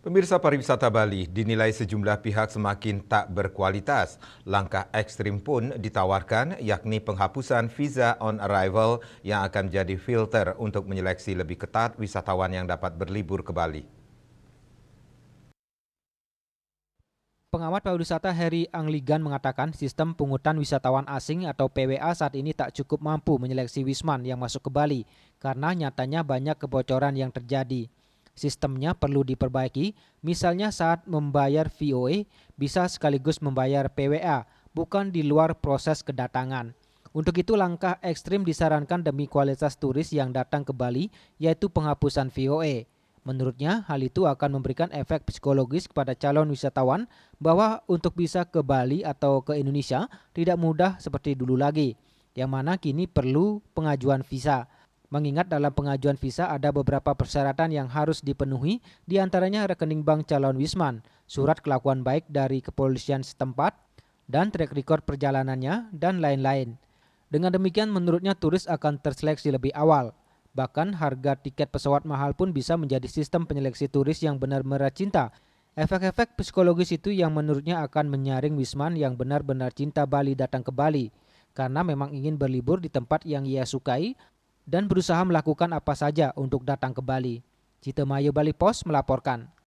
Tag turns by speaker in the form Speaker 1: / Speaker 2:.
Speaker 1: Pemirsa, pariwisata Bali dinilai sejumlah pihak semakin tak berkualitas. Langkah ekstrim pun ditawarkan, yakni penghapusan visa on arrival yang akan menjadi filter untuk menyeleksi lebih ketat wisatawan yang dapat berlibur ke Bali.
Speaker 2: Pengamat pariwisata Heri Angligan mengatakan sistem pungutan wisatawan asing atau PWA saat ini tak cukup mampu menyeleksi wisman yang masuk ke Bali karena nyatanya banyak kebocoran yang terjadi. Sistemnya perlu diperbaiki, misalnya saat membayar VOA bisa sekaligus membayar PWA, bukan di luar proses kedatangan. Untuk itu langkah ekstrim disarankan demi kualitas turis yang datang ke Bali, yaitu penghapusan VOA. Menurutnya, hal itu akan memberikan efek psikologis kepada calon wisatawan bahwa untuk bisa ke Bali atau ke Indonesia tidak mudah seperti dulu lagi, yang mana kini perlu pengajuan visa. Mengingat dalam pengajuan visa ada beberapa persyaratan yang harus dipenuhi, diantaranya rekening bank calon wisman, surat kelakuan baik dari kepolisian setempat, dan track record perjalanannya, dan lain-lain. Dengan demikian menurutnya turis akan terseleksi lebih awal. Bahkan harga tiket pesawat mahal pun bisa menjadi sistem penyeleksi turis yang benar-benar cinta. Efek-efek psikologis itu yang menurutnya akan menyaring wisman yang benar-benar cinta Bali datang ke Bali. Karena memang ingin berlibur di tempat yang ia sukai dan berusaha melakukan apa saja untuk datang ke Bali. Citemayu Bali Post melaporkan.